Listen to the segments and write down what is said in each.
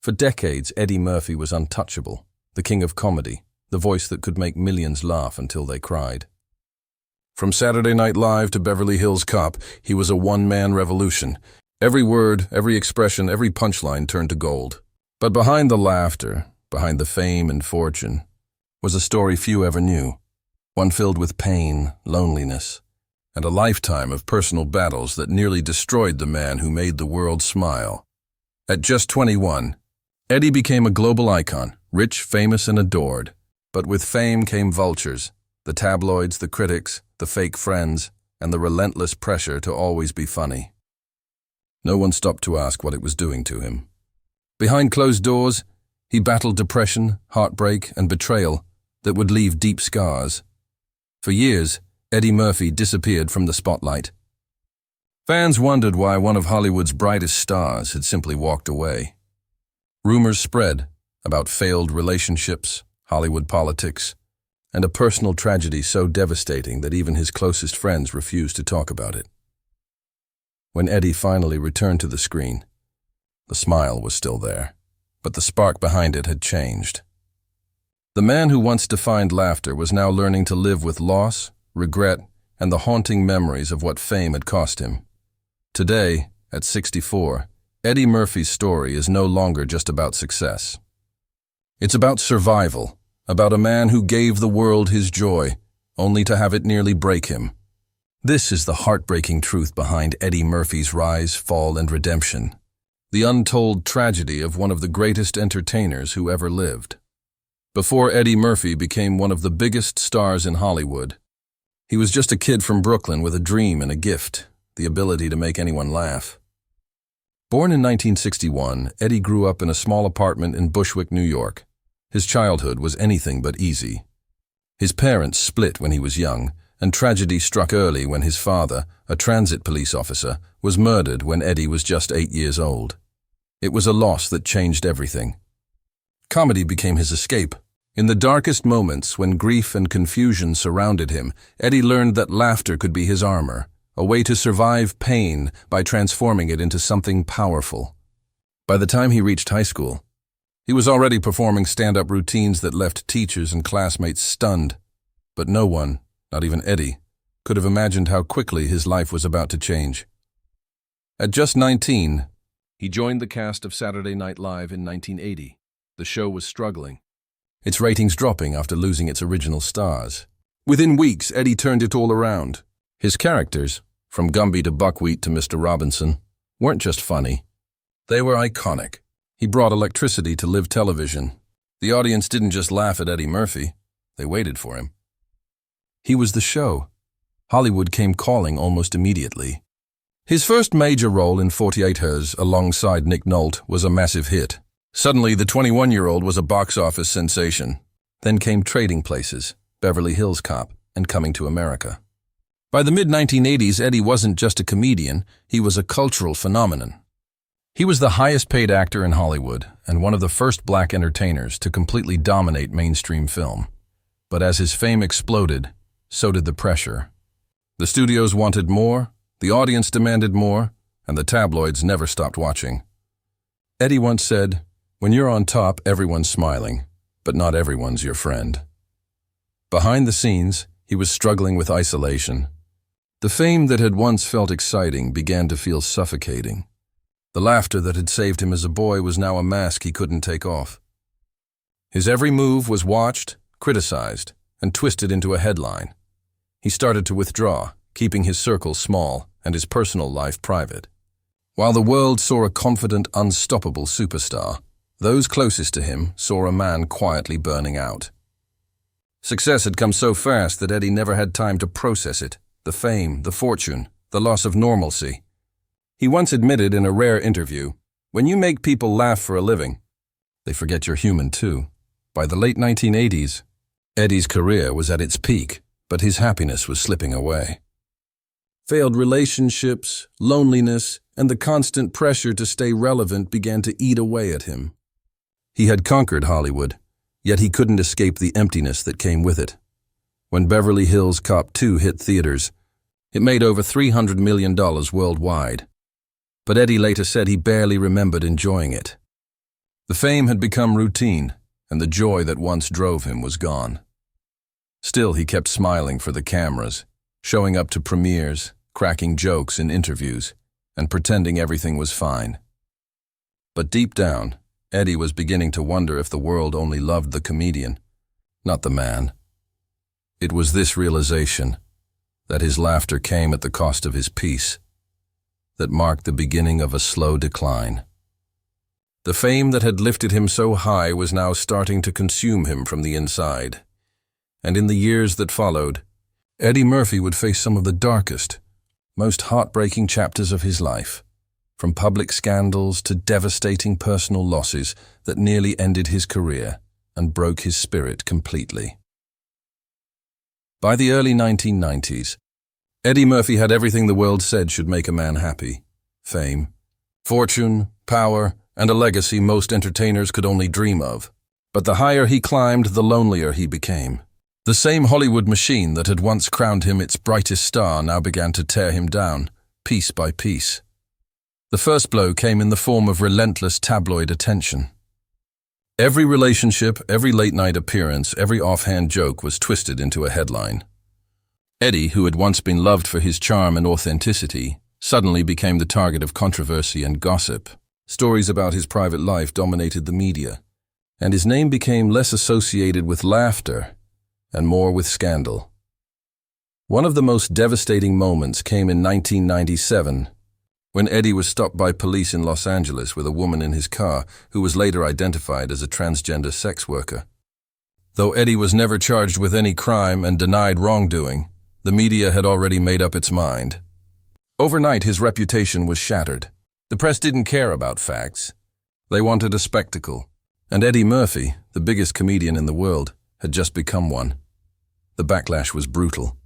For decades, Eddie Murphy was untouchable, the king of comedy, the voice that could make millions laugh until they cried. From Saturday Night Live to Beverly Hills Cop, he was a one-man revolution. Every word, every expression, every punchline turned to gold. But behind the laughter, behind the fame and fortune, was a story few ever knew, one filled with pain, loneliness, and a lifetime of personal battles that nearly destroyed the man who made the world smile. At just 21, Eddie became a global icon, rich, famous, and adored. But with fame came vultures, the tabloids, the critics, the fake friends, and the relentless pressure to always be funny. No one stopped to ask what it was doing to him. Behind closed doors, he battled depression, heartbreak, and betrayal that would leave deep scars. For years, Eddie Murphy disappeared from the spotlight. Fans wondered why one of Hollywood's brightest stars had simply walked away. Rumors spread about failed relationships, Hollywood politics, and a personal tragedy so devastating that even his closest friends refused to talk about it. When Eddie finally returned to the screen, the smile was still there, but the spark behind it had changed. The man who once defined laughter was now learning to live with loss, regret, and the haunting memories of what fame had cost him. Today, at 64, Eddie Murphy's story is no longer just about success. It's about survival, about a man who gave the world his joy, only to have it nearly break him. This is the heartbreaking truth behind Eddie Murphy's rise, fall, and redemption. The untold tragedy of one of the greatest entertainers who ever lived. Before Eddie Murphy became one of the biggest stars in Hollywood, he was just a kid from Brooklyn with a dream and a gift, the ability to make anyone laugh. Born in 1961, Eddie grew up in a small apartment in Bushwick, New York. His childhood was anything but easy. His parents split when he was young, and tragedy struck early when his father, a transit police officer, was murdered when Eddie was just 8 years old. It was a loss that changed everything. Comedy became his escape. In the darkest moments when grief and confusion surrounded him, Eddie learned that laughter could be his armor, a way to survive pain by transforming it into something powerful. By the time he reached high school, he was already performing stand-up routines that left teachers and classmates stunned. But no one, not even Eddie, could have imagined how quickly his life was about to change. At just 19, he joined the cast of Saturday Night Live in 1980. The show was struggling, its ratings dropping after losing its original stars. Within weeks, Eddie turned it all around. His characters, from Gumby to Buckwheat to Mr. Robinson, weren't just funny. They were iconic. He brought electricity to live television. The audience didn't just laugh at Eddie Murphy, they waited for him. He was the show. Hollywood came calling almost immediately. His first major role in 48 Hours alongside Nick Nolte was a massive hit. Suddenly, the 21-year-old was a box office sensation. Then came Trading Places, Beverly Hills Cop, and Coming to America. By the mid-1980s, Eddie wasn't just a comedian, he was a cultural phenomenon. He was the highest-paid actor in Hollywood and one of the first black entertainers to completely dominate mainstream film. But as his fame exploded, so did the pressure. The studios wanted more, the audience demanded more, and the tabloids never stopped watching. Eddie once said, "When you're on top, everyone's smiling, but not everyone's your friend." Behind the scenes, he was struggling with isolation. The fame that had once felt exciting began to feel suffocating. The laughter that had saved him as a boy was now a mask he couldn't take off. His every move was watched, criticized, and twisted into a headline. He started to withdraw, keeping his circle small and his personal life private. While the world saw a confident, unstoppable superstar, those closest to him saw a man quietly burning out. Success had come so fast that Eddie never had time to process it, the fame, the fortune, the loss of normalcy. He once admitted in a rare interview, "When you make people laugh for a living, they forget you're human too." By the late 1980s, Eddie's career was at its peak, but his happiness was slipping away. Failed relationships, loneliness, and the constant pressure to stay relevant began to eat away at him. He had conquered Hollywood, yet he couldn't escape the emptiness that came with it. When Beverly Hills Cop 2 hit theaters, it made over $300 million worldwide. But Eddie later said he barely remembered enjoying it. The fame had become routine, and the joy that once drove him was gone. Still, he kept smiling for the cameras, showing up to premieres, cracking jokes in interviews, and pretending everything was fine. But deep down, Eddie was beginning to wonder if the world only loved the comedian, not the man. It was this realization, that his laughter came at the cost of his peace, that marked the beginning of a slow decline. The fame that had lifted him so high was now starting to consume him from the inside. And in the years that followed, Eddie Murphy would face some of the darkest, most heartbreaking chapters of his life, from public scandals to devastating personal losses that nearly ended his career and broke his spirit completely. By the early 1990s, Eddie Murphy had everything the world said should make a man happy: fame, fortune, power, and a legacy most entertainers could only dream of. But the higher he climbed, the lonelier he became. The same Hollywood machine that had once crowned him its brightest star now began to tear him down, piece by piece. The first blow came in the form of relentless tabloid attention. Every relationship, every late-night appearance, every offhand joke was twisted into a headline. Eddie, who had once been loved for his charm and authenticity, suddenly became the target of controversy and gossip. Stories about his private life dominated the media, and his name became less associated with laughter and more with scandal. One of the most devastating moments came in 1997, when Eddie was stopped by police in Los Angeles with a woman in his car who was later identified as a transgender sex worker. Though Eddie was never charged with any crime and denied wrongdoing, the media had already made up its mind. Overnight, his reputation was shattered. The press didn't care about facts. They wanted a spectacle. And Eddie Murphy, the biggest comedian in the world, had just become one. The backlash was brutal.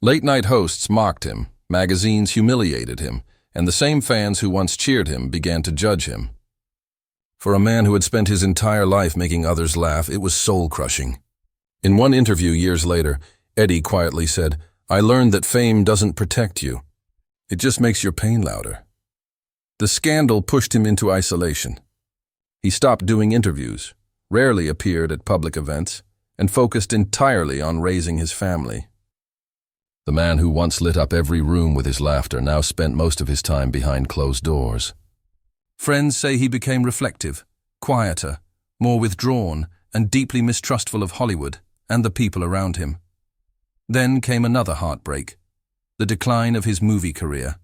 Late-night hosts mocked him, magazines humiliated him, and the same fans who once cheered him began to judge him. For a man who had spent his entire life making others laugh, it was soul-crushing. In one interview years later, Eddie quietly said, "I learned that fame doesn't protect you. It just makes your pain louder." The scandal pushed him into isolation. He stopped doing interviews, rarely appeared at public events, and focused entirely on raising his family. The man who once lit up every room with his laughter now spent most of his time behind closed doors. Friends say he became reflective, quieter, more withdrawn, and deeply mistrustful of Hollywood and the people around him. Then came another heartbreak, the decline of his movie career.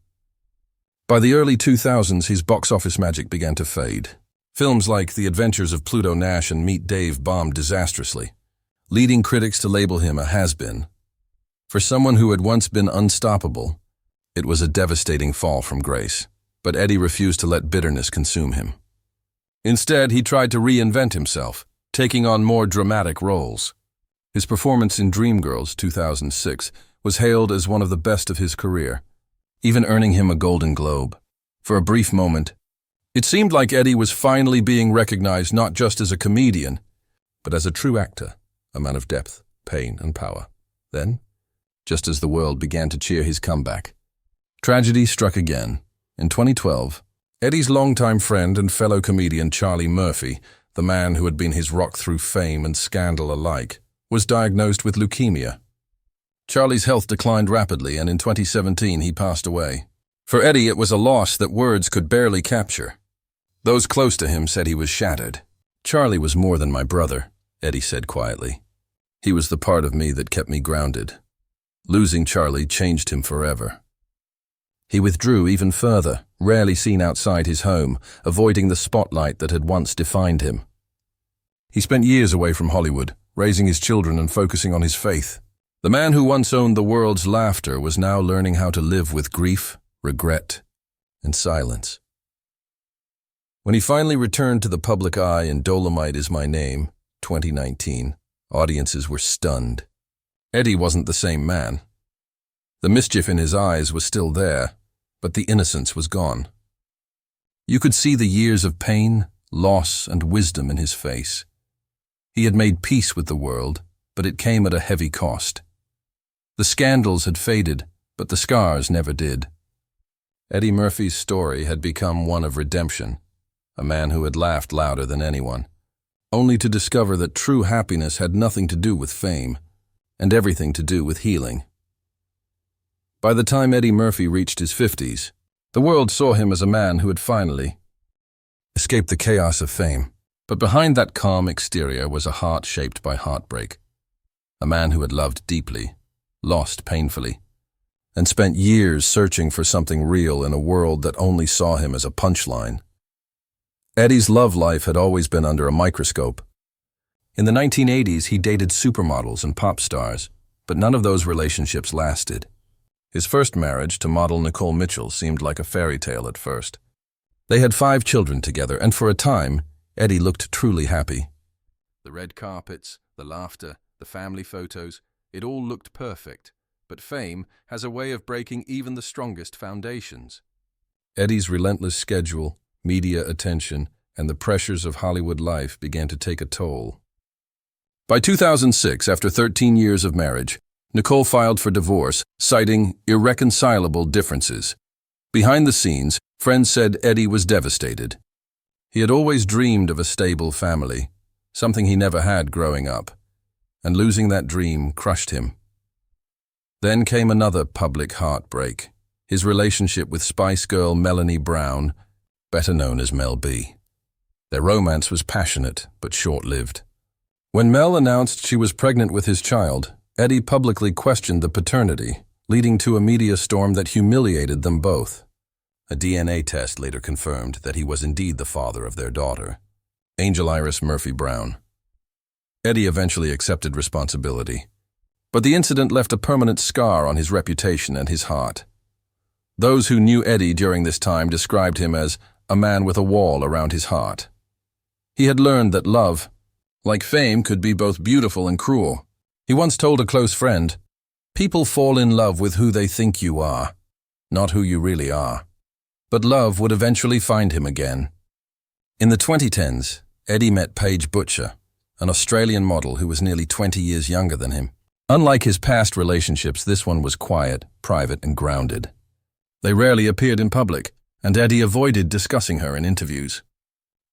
By the early 2000s, his box office magic began to fade. Films like The Adventures of Pluto Nash and Meet Dave bombed disastrously, leading critics to label him a has-been. For someone who had once been unstoppable, it was a devastating fall from grace. But Eddie refused to let bitterness consume him. Instead, he tried to reinvent himself, taking on more dramatic roles. His performance in Dreamgirls 2006 was hailed as one of the best of his career, even earning him a Golden Globe. For a brief moment, it seemed like Eddie was finally being recognized not just as a comedian, but as a true actor, a man of depth, pain, and power. Then, just as the world began to cheer his comeback, tragedy struck again. In 2012, Eddie's longtime friend and fellow comedian Charlie Murphy, the man who had been his rock through fame and scandal alike, was diagnosed with leukemia. Charlie's health declined rapidly, and in 2017 he passed away. For Eddie, it was a loss that words could barely capture. Those close to him said he was shattered. "Charlie was more than my brother," Eddie said quietly. "He was the part of me that kept me grounded. Losing Charlie changed him forever." He withdrew even further, rarely seen outside his home, avoiding the spotlight that had once defined him. He spent years away from Hollywood, raising his children and focusing on his faith. The man who once owned the world's laughter was now learning how to live with grief, regret, and silence. When he finally returned to the public eye in Dolomite Is My Name, 2019, audiences were stunned. Eddie wasn't the same man. The mischief in his eyes was still there, but the innocence was gone. You could see the years of pain, loss, and wisdom in his face. He had made peace with the world, but it came at a heavy cost. The scandals had faded, but the scars never did. Eddie Murphy's story had become one of redemption, a man who had laughed louder than anyone, only to discover that true happiness had nothing to do with fame and everything to do with healing. By the time Eddie Murphy reached his 50s, the world saw him as a man who had finally escaped the chaos of fame. But behind that calm exterior was a heart shaped by heartbreak. A man who had loved deeply, lost painfully, and spent years searching for something real in a world that only saw him as a punchline. Eddie's love life had always been under a microscope. In the 1980s, he dated supermodels and pop stars, but none of those relationships lasted. His first marriage to model Nicole Mitchell seemed like a fairy tale at first. They had 5 children together, and for a time, Eddie looked truly happy. The red carpets, the laughter, the family photos, it all looked perfect. But fame has a way of breaking even the strongest foundations. Eddie's relentless schedule, media attention, and the pressures of Hollywood life began to take a toll. By 2006, after 13 years of marriage, Nicole filed for divorce, citing irreconcilable differences. Behind the scenes, friends said Eddie was devastated. He had always dreamed of a stable family, something he never had growing up, and losing that dream crushed him. Then came another public heartbreak, his relationship with Spice Girl Melanie Brown, better known as Mel B. Their romance was passionate but short-lived. When Mel announced she was pregnant with his child, Eddie publicly questioned the paternity, leading to a media storm that humiliated them both. A DNA test later confirmed that he was indeed the father of their daughter, Angel Iris Murphy Brown. Eddie eventually accepted responsibility, but the incident left a permanent scar on his reputation and his heart. Those who knew Eddie during this time described him as a man with a wall around his heart. He had learned that love, like fame, could be both beautiful and cruel. He once told a close friend, "People fall in love with who they think you are, not who you really are." But love would eventually find him again. In the 2010s, Eddie met Paige Butcher, an Australian model who was nearly 20 years younger than him. Unlike his past relationships, this one was quiet, private, and grounded. They rarely appeared in public, and Eddie avoided discussing her in interviews.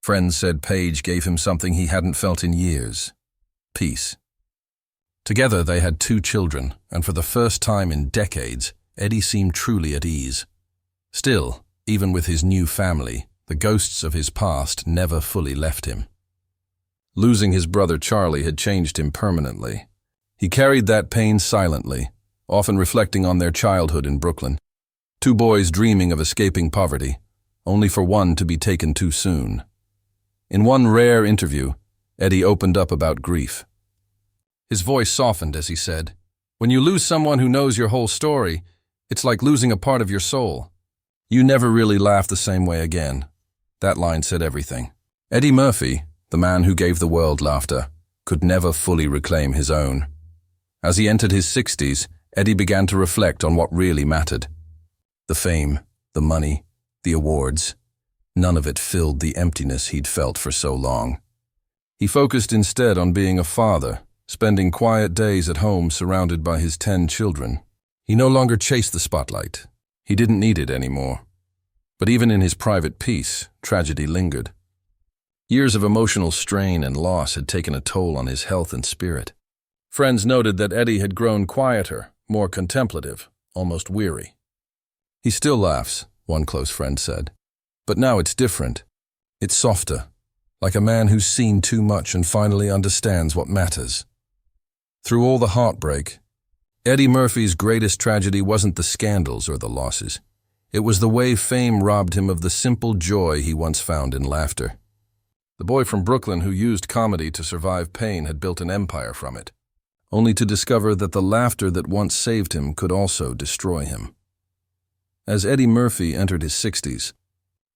Friends said Paige gave him something he hadn't felt in years: peace. Together they had 2 children, and for the first time in decades, Eddie seemed truly at ease. Still, even with his new family, the ghosts of his past never fully left him. Losing his brother Charlie had changed him permanently. He carried that pain silently, often reflecting on their childhood in Brooklyn. 2 boys dreaming of escaping poverty, only for one to be taken too soon. In one rare interview, Eddie opened up about grief. His voice softened as he said, "When you lose someone who knows your whole story, it's like losing a part of your soul. You never really laugh the same way again." That line said everything. Eddie Murphy, the man who gave the world laughter, could never fully reclaim his own. As he entered his 60s, Eddie began to reflect on what really mattered. The fame, the money, the awards, none of it filled the emptiness he'd felt for so long. He focused instead on being a father, spending quiet days at home surrounded by his 10 children. He no longer chased the spotlight. He didn't need it anymore. But even in his private peace, tragedy lingered. Years of emotional strain and loss had taken a toll on his health and spirit. Friends noted that Eddie had grown quieter, more contemplative, almost weary. "He still laughs," one close friend said. "But now it's different. It's softer, like a man who's seen too much and finally understands what matters." Through all the heartbreak, Eddie Murphy's greatest tragedy wasn't the scandals or the losses. It was the way fame robbed him of the simple joy he once found in laughter. The boy from Brooklyn who used comedy to survive pain had built an empire from it, only to discover that the laughter that once saved him could also destroy him. As Eddie Murphy entered his 60s,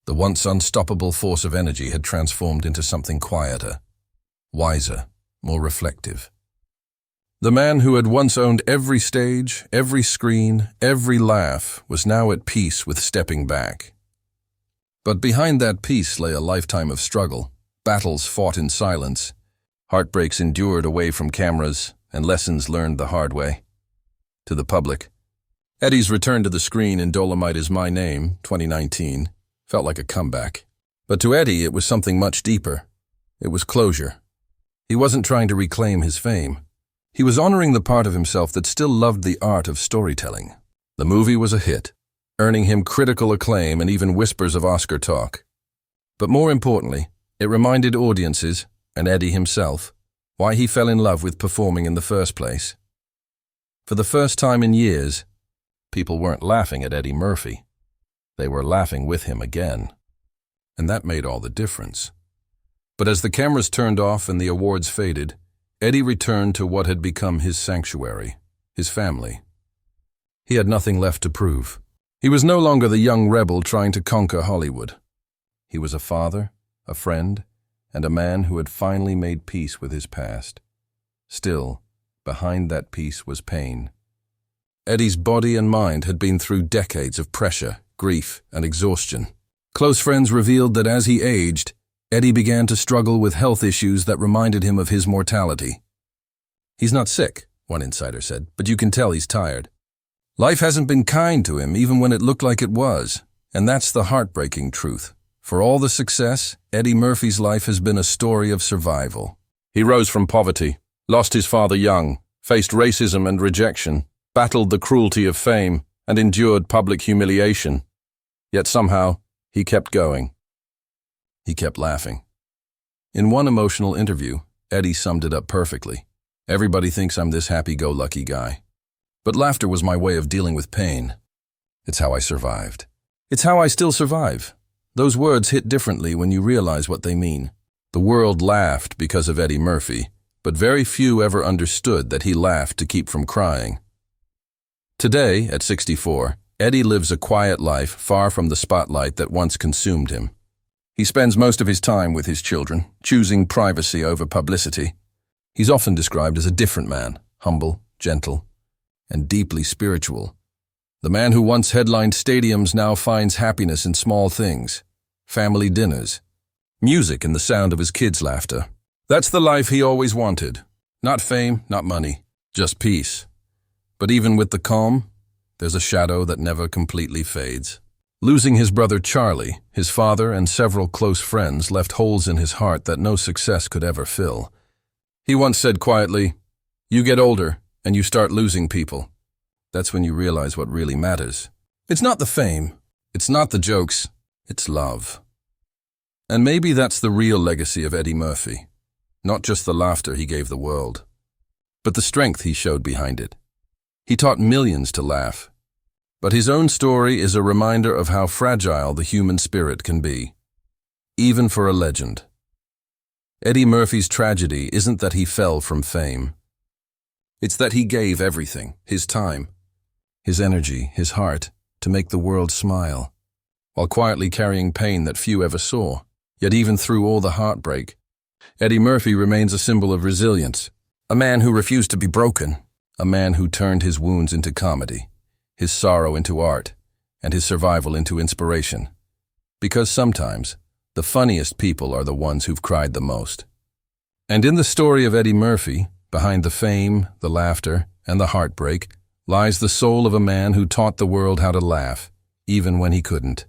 the once unstoppable force of energy had transformed into something quieter, wiser, more reflective. The man who had once owned every stage, every screen, every laugh was now at peace with stepping back. But behind that peace lay a lifetime of struggle, battles fought in silence, heartbreaks endured away from cameras, and lessons learned the hard way. To the public, Eddie's return to the screen in Dolomite Is My Name, 2019, felt like a comeback. But to Eddie, it was something much deeper. It was closure. He wasn't trying to reclaim his fame. He was honoring the part of himself that still loved the art of storytelling. The movie was a hit, earning him critical acclaim and even whispers of Oscar talk. But more importantly, it reminded audiences, and Eddie himself, why he fell in love with performing in the first place. For the first time in years, people weren't laughing at Eddie Murphy. They were laughing with him again. And that made all the difference. But as the cameras turned off and the awards faded, Eddie returned to what had become his sanctuary, his family. He had nothing left to prove. He was no longer the young rebel trying to conquer Hollywood. He was a father, a friend, and a man who had finally made peace with his past. Still, behind that peace was pain. Eddie's body and mind had been through decades of pressure, grief, and exhaustion. Close friends revealed that as he aged, Eddie began to struggle with health issues that reminded him of his mortality. "He's not sick," one insider said, "but you can tell he's tired. Life hasn't been kind to him even when it looked like it was, and that's the heartbreaking truth. For all the success, Eddie Murphy's life has been a story of survival. He rose from poverty, lost his father young, faced racism and rejection, battled the cruelty of fame, and endured public humiliation. Yet somehow, he kept going. He kept laughing." In one emotional interview, Eddie summed it up perfectly. "Everybody thinks I'm this happy-go-lucky guy. But laughter was my way of dealing with pain. It's how I survived. It's how I still survive." Those words hit differently when you realize what they mean. The world laughed because of Eddie Murphy, but very few ever understood that he laughed to keep from crying. Today, at 64, Eddie lives a quiet life far from the spotlight that once consumed him. He spends most of his time with his children, choosing privacy over publicity. He's often described as a different man, humble, gentle, and deeply spiritual. The man who once headlined stadiums now finds happiness in small things, family dinners, music and the sound of his kids' laughter. That's the life he always wanted. Not fame, not money, just peace. But even with the calm, there's a shadow that never completely fades. Losing his brother Charlie, his father, and several close friends left holes in his heart that no success could ever fill. He once said quietly, "You get older, and you start losing people. That's when you realize what really matters. It's not the fame, it's not the jokes, it's love." And maybe that's the real legacy of Eddie Murphy. Not just the laughter he gave the world, but the strength he showed behind it. He taught millions to laugh. But his own story is a reminder of how fragile the human spirit can be, even for a legend. Eddie Murphy's tragedy isn't that he fell from fame. It's that he gave everything, his time, his energy, his heart, to make the world smile, while quietly carrying pain that few ever saw. Yet even through all the heartbreak, Eddie Murphy remains a symbol of resilience, a man who refused to be broken, a man who turned his wounds into comedy, his sorrow into art, and his survival into inspiration. Because sometimes, the funniest people are the ones who've cried the most. And in the story of Eddie Murphy, behind the fame, the laughter, and the heartbreak, lies the soul of a man who taught the world how to laugh, even when he couldn't.